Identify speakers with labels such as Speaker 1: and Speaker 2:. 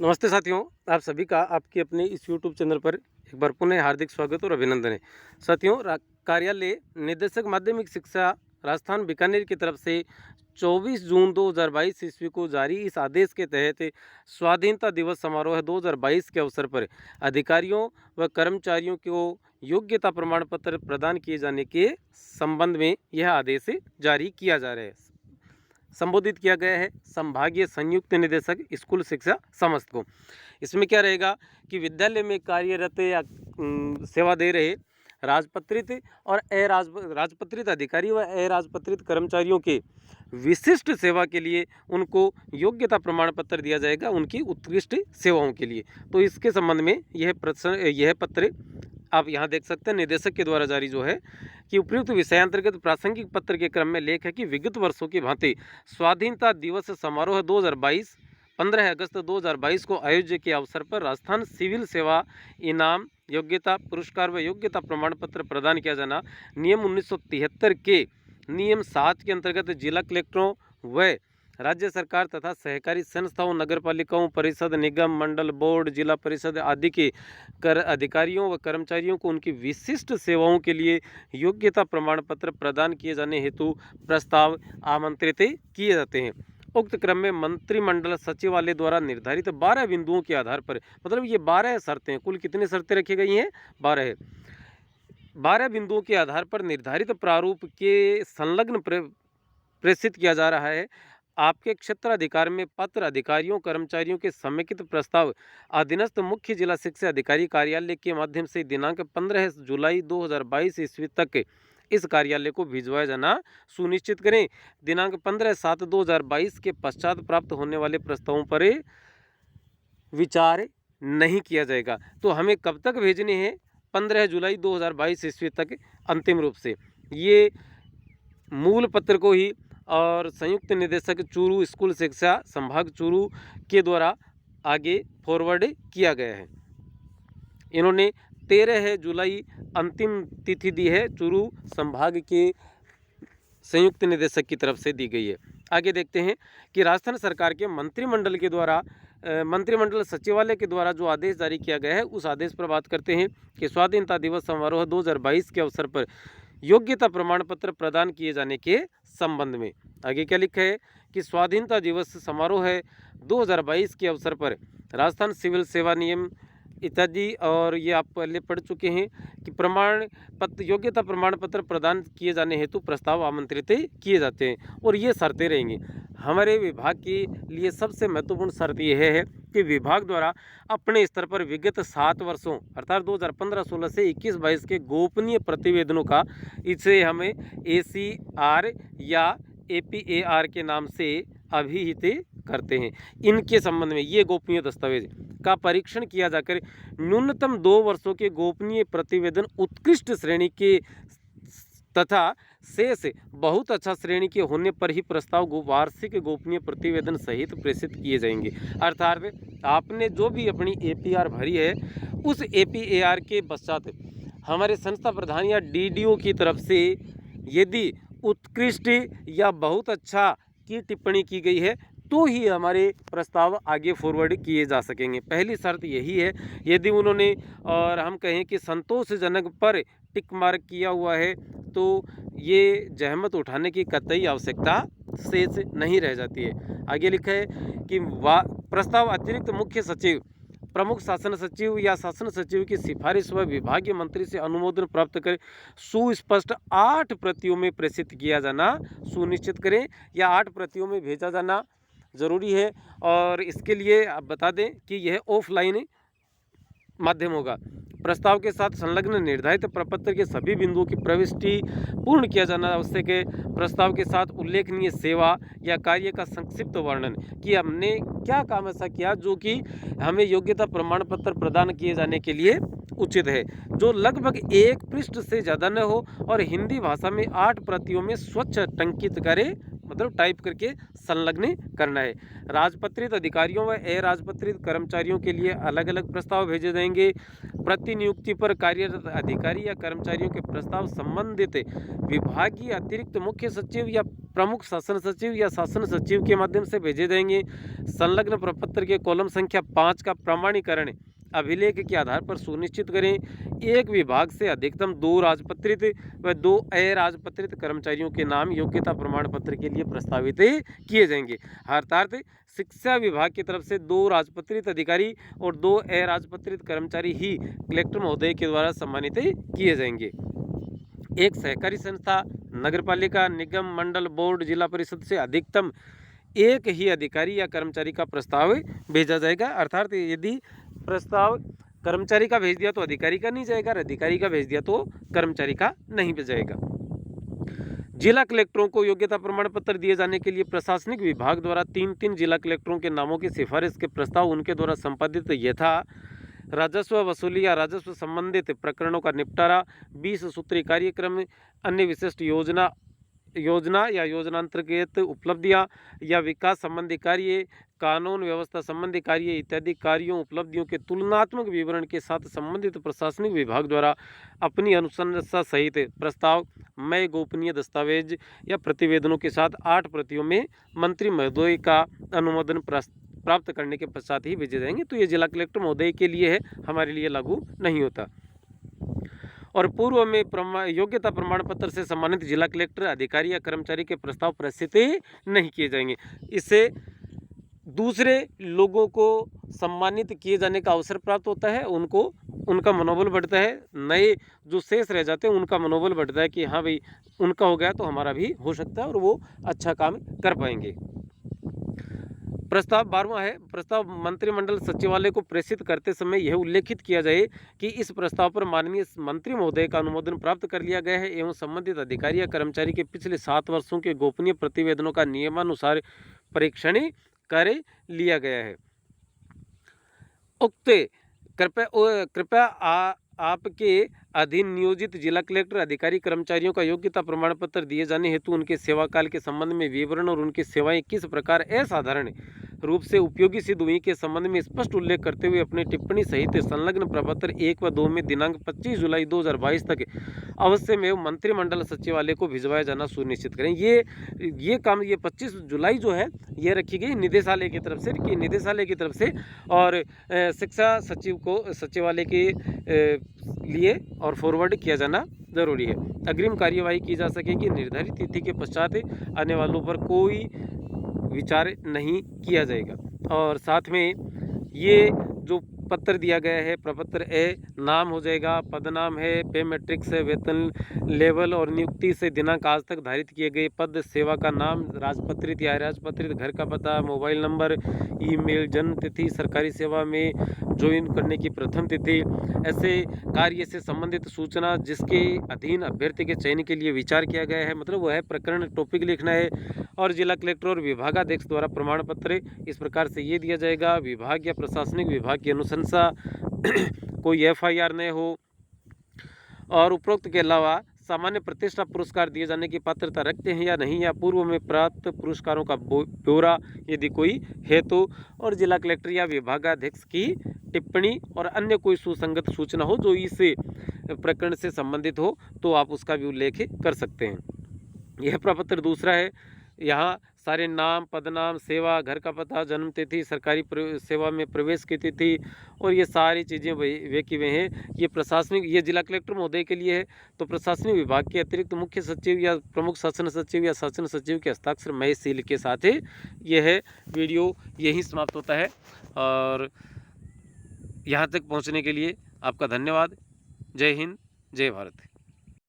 Speaker 1: नमस्ते साथियों, आप सभी का आपके अपने इस यूट्यूब चैनल पर एक बार पुनः हार्दिक स्वागत और अभिनंदन है। साथियों, कार्यालय निदेशक माध्यमिक शिक्षा राजस्थान बीकानेर की तरफ से 24 जून 2022 ईस्वी को जारी इस आदेश के तहत स्वाधीनता दिवस समारोह 2022 के अवसर पर अधिकारियों व कर्मचारियों को योग्यता प्रमाण पत्र प्रदान किए जाने के संबंध में यह आदेश जारी किया जा रहा है। संबोधित किया गया है संभागीय संयुक्त निदेशक स्कूल शिक्षा समस्त को। इसमें क्या रहेगा कि विद्यालय में कार्यरत या सेवा दे रहे राजपत्रित और राजपत्रित अधिकारी व अराजपत्रित कर्मचारियों के विशिष्ट सेवा के लिए उनको योग्यता प्रमाण पत्र दिया जाएगा, उनकी उत्कृष्ट सेवाओं के लिए। तो इसके संबंध में यह पत्र आप यहाँ देख सकते हैं निदेशक के द्वारा जारी जो है कि उपयुक्त विषयांतर्गत प्रासंगिक पत्र के क्रम में लेख है कि विगत वर्षों की भांति स्वाधीनता दिवस समारोह 2022 15 अगस्त 2022 को आयोज्य के अवसर पर राजस्थान सिविल सेवा इनाम योग्यता पुरस्कार व योग्यता प्रमाण पत्र प्रदान किया जाना नियम 1973 के नियम 7 के अंतर्गत जिला कलेक्टरों व राज्य सरकार तथा सहकारी संस्थाओं, नगरपालिकाओं, परिषद, निगम, मंडल, बोर्ड, जिला परिषद आदि के अधिकारियों व कर्मचारियों को उनकी विशिष्ट सेवाओं के लिए योग्यता प्रमाण पत्र प्रदान किए जाने हेतु प्रस्ताव आमंत्रित किए जाते हैं। उक्त क्रम में मंत्रिमंडल सचिवालय द्वारा निर्धारित 12 बिंदुओं के आधार पर, मतलब ये 12 शर्तें, कुल कितनी शर्तें रखी गई हैं? 12 है। 12 बिंदुओं के आधार पर निर्धारित प्रारूप के संलग्न प्रेषित किया जा रहा है। आपके क्षेत्राधिकार में पत्र अधिकारियों कर्मचारियों के समेकित प्रस्ताव अधीनस्थ मुख्य जिला शिक्षा अधिकारी कार्यालय के माध्यम से दिनांक 15 जुलाई 2022 ईस्वी तक इस कार्यालय को भिजवाया जाना सुनिश्चित करें। दिनांक 15/7/2022 के पश्चात प्राप्त होने वाले प्रस्तावों पर विचार नहीं किया जाएगा। तो हमें कब तक भेजने हैं? 15 जुलाई 2022 ईस्वी तक अंतिम रूप से। ये मूल पत्र को ही और संयुक्त निदेशक चूरू स्कूल शिक्षा संभाग चूरू के द्वारा आगे फॉरवर्ड किया गया है। इन्होंने 13 जुलाई अंतिम तिथि दी है, चूरू संभाग के संयुक्त निदेशक की तरफ से दी गई है। आगे देखते हैं कि राजस्थान सरकार के मंत्रिमंडल के द्वारा मंत्रिमंडल सचिवालय के द्वारा जो आदेश जारी किया गया है उस आदेश पर बात करते हैं कि स्वाधीनता दिवस समारोह 2022 के अवसर पर योग्यता प्रमाण पत्र प्रदान किए जाने के संबंध में आगे क्या लिखा है कि स्वाधीनता दिवस समारोह है 2022 के अवसर पर राजस्थान सिविल सेवा नियम इत्यादि, और ये आप पहले पढ़ चुके हैं कि प्रमाण पत्र योग्यता प्रमाण पत्र प्रदान किए जाने हेतु प्रस्ताव आमंत्रित किए जाते हैं। और ये शर्तें रहेंगी। हमारे विभाग के लिए सबसे महत्वपूर्ण शर्त यह है कि विभाग द्वारा अपने स्तर पर विगत 7 वर्षों अर्थात 2015-16 से 21-22 के गोपनीय प्रतिवेदनों का, इसे हमें ACR या APAR के नाम से अभिहित करते हैं, इनके संबंध में ये गोपनीय दस्तावेज का परीक्षण किया जाकर न्यूनतम 2 वर्षों के गोपनीय प्रतिवेदन उत्कृष्ट श्रेणी के तथा शेष बहुत अच्छा श्रेणी के होने पर ही प्रस्ताव वार्षिक गोपनीय प्रतिवेदन सहित प्रेषित किए जाएंगे। अर्थात आपने जो भी अपनी APR भरी है उस APAR के पश्चात हमारे संस्था प्रधान या DDO की तरफ से यदि उत्कृष्ट या बहुत अच्छा की टिप्पणी की गई है तो ही हमारे प्रस्ताव आगे फॉरवर्ड किए जा सकेंगे। पहली शर्त यही है। यदि उन्होंने और हम कहें कि संतोषजनक पर टिक मार्क किया हुआ है तो ये जहमत उठाने की कतई आवश्यकता शेष नहीं रह जाती है। आगे लिखा है कि प्रस्ताव अतिरिक्त मुख्य सचिव, प्रमुख शासन सचिव या शासन सचिव की सिफारिश व विभागीय मंत्री से अनुमोदन प्राप्त कर सुस्पष्ट 8 प्रतियों में प्रेषित किया जाना सुनिश्चित करें या 8 प्रतियों में भेजा जाना ज़रूरी है। और इसके लिए आप बता दें कि यह ऑफलाइन माध्यम होगा। प्रस्ताव के साथ संलग्न निर्धारित प्रपत्र के सभी बिंदुओं की प्रविष्टि पूर्ण किया जाना आवश्यक है। प्रस्ताव के साथ उल्लेखनीय सेवा या कार्य का संक्षिप्त वर्णन कि हमने क्या काम ऐसा किया जो कि हमें योग्यता प्रमाण पत्र प्रदान किए जाने के लिए उचित है, जो लगभग 1 पृष्ठ से ज़्यादा न हो और हिंदी भाषा में 8 प्रतियों में स्वच्छ टंकित करे, मतलब टाइप करके संलग्न करना है। राजपत्रित अधिकारियों व अराजपत्रित कर्मचारियों के लिए अलग अलग प्रस्ताव भेजे जाएंगे। प्रतिनियुक्ति पर कार्यरत अधिकारी या कर्मचारियों के प्रस्ताव संबंधित विभागीय अतिरिक्त मुख्य सचिव या प्रमुख शासन सचिव या शासन सचिव के माध्यम से भेजे जाएंगे। संलग्न प्रपत्र के कॉलम संख्या 5 का प्रमाणीकरण अभिलेख के आधार पर सुनिश्चित करें। एक विभाग से अधिकतम 2 राजपत्रित व 2 अराजपत्रित कर्मचारियों के नाम योग्यता प्रमाण पत्र के लिए प्रस्तावित किए जाएंगे। अर्थात शिक्षा विभाग की तरफ से 2 राजपत्रित अधिकारी और 2 अराजपत्रित कर्मचारी ही कलेक्टर महोदय के द्वारा सम्मानित किए जाएंगे। एक सहकारी संस्था, नगरपालिका, निगम, मंडल, बोर्ड, जिला परिषद से अधिकतम एक ही अधिकारी या कर्मचारी का प्रस्ताव भेजा जाएगा। अर्थात यदि प्रस्ताव कर्मचारी का भेज दिया तो अधिकारी का नहीं जाएगा, अधिकारी का भेज दिया तो कर्मचारी का नहीं जाएगा। जिला कलेक्टरों को योग्यता प्रमाण पत्र दिए जाने के लिए प्रशासनिक विभाग द्वारा 3 जिला कलेक्टरों के नामों की सिफारिश के प्रस्ताव उनके द्वारा संपादित यथा राजस्व वसूली या राजस्व संबंधित प्रकरणों का निपटारा, 20 सूत्री कार्यक्रम, अन्य विशिष्ट योजना या योजनांतर्गत उपलब्धियां या विकास संबंधी कार्य, कानून व्यवस्था संबंधी कार्य इत्यादि कार्यों उपलब्धियों के तुलनात्मक विवरण के साथ संबंधित प्रशासनिक विभाग द्वारा अपनी अनुशंसा सहित प्रस्ताव में गोपनीय दस्तावेज या प्रतिवेदनों के साथ 8 प्रतियों में मंत्री महोदय का अनुमोदन प्राप्त करने के पश्चात ही भेजे जाएंगे। तो ये जिला कलेक्टर महोदय के लिए है, हमारे लिए लागू नहीं होता। और पूर्व में योग्यता प्रमाण पत्र से सम्मानित जिला कलेक्टर अधिकारी या कर्मचारी के प्रस्ताव प्रसिद्ध नहीं किए जाएंगे। इससे दूसरे लोगों को सम्मानित किए जाने का अवसर प्राप्त होता है, उनका मनोबल बढ़ता है, नए जो शेष रह जाते हैं उनका मनोबल बढ़ता है कि हाँ भाई उनका हो गया तो हमारा भी हो सकता है और वो अच्छा काम कर पाएंगे। प्रस्ताव 12वां है, प्रस्ताव मंत्रिमंडल सचिवालय को प्रेषित करते समय यह उल्लेखित किया जाए कि इस प्रस्ताव पर माननीय मंत्री महोदय का अनुमोदन प्राप्त कर लिया गया है एवं संबंधित अधिकारी या कर्मचारी के पिछले 7 वर्षों के गोपनीय प्रतिवेदनों का नियमानुसार परीक्षण कर लिया गया है। उक्त कृपया आपके अधीन नियोजित जिला कलेक्टर अधिकारी कर्मचारियों का योग्यता प्रमाण पत्र दिए जाने हेतु उनके सेवा काल के संबंध में विवरण और उनकी सेवाएं किस प्रकार असाधारण रूप से उपयोगी सिद्ध हुई के संबंध में स्पष्ट उल्लेख करते हुए अपनी टिप्पणी सहित संलग्न प्रपत्र 1 व 2 में दिनांक 25 जुलाई 2022 तक अवश्य में मंत्रिमंडल सचिवालय को भिजवाया जाना सुनिश्चित करें। ये काम 25 जुलाई जो है ये रखी गई निदेशालय की तरफ से कि निदेशालय की तरफ से और शिक्षा सचिव को सचिवालय के लिए और फॉरवर्ड किया जाना जरूरी है। अग्रिम कार्यवाही की जा सकेगी। निर्धारित तिथि के पश्चात आने वालों पर कोई विचार नहीं किया जाएगा। और साथ में ये जो पत्र दिया गया है प्रपत्र ए नाम हो जाएगा, पदनाम है, पे मैट्रिक्स है, वेतन लेवल और नियुक्ति से दिनांक आज तक धारित किए गए पद, सेवा का नाम, राजपत्रित या अराजपत्रित, घर का पता, मोबाइल नंबर, ईमेल, जन्म तिथि, सरकारी सेवा में ज्वाइन करने की प्रथम तिथि, ऐसे कार्य से संबंधित सूचना जिसके अधीन अभ्यर्थी के चयन के लिए विचार किया गया है, मतलब वह प्रकरण टॉपिक लिखना है। और जिला कलेक्टर और विभागाध्यक्ष द्वारा प्रमाण पत्र इस प्रकार से ये दिया जाएगा। विभाग या प्रशासनिक विभाग की अनुशंसा कोई FIR न हो और उपरोक्त के अलावा सामान्य प्रतिष्ठा पुरस्कार दिए जाने की पात्रता रखते हैं या नहीं, या पूर्व में प्राप्त पुरस्कारों का ब्यौरा यदि कोई है तो, और जिला कलेक्टर या विभागाध्यक्ष की टिप्पणी और अन्य कोई सुसंगत सूचना हो जो इस प्रकरण से संबंधित हो तो आप उसका भी उल्लेख कर सकते हैं। यह प्रपत्र दूसरा है। यहाँ सारे नाम, पदनाम, सेवा, घर का पता, जन्म तिथि, सरकारी सेवा में प्रवेश की तिथि और ये सारी चीज़ें वे की वे हैं। ये प्रशासनिक, ये जिला कलेक्टर महोदय के लिए है। तो प्रशासनिक विभाग के अतिरिक्त मुख्य सचिव या प्रमुख शासन सचिव या शासन सचिव के हस्ताक्षर मय सील के साथ यह वीडियो यहीं समाप्त होता है। और यहाँ तक पहुँचने के लिए आपका धन्यवाद। जय हिंद, जय भारत।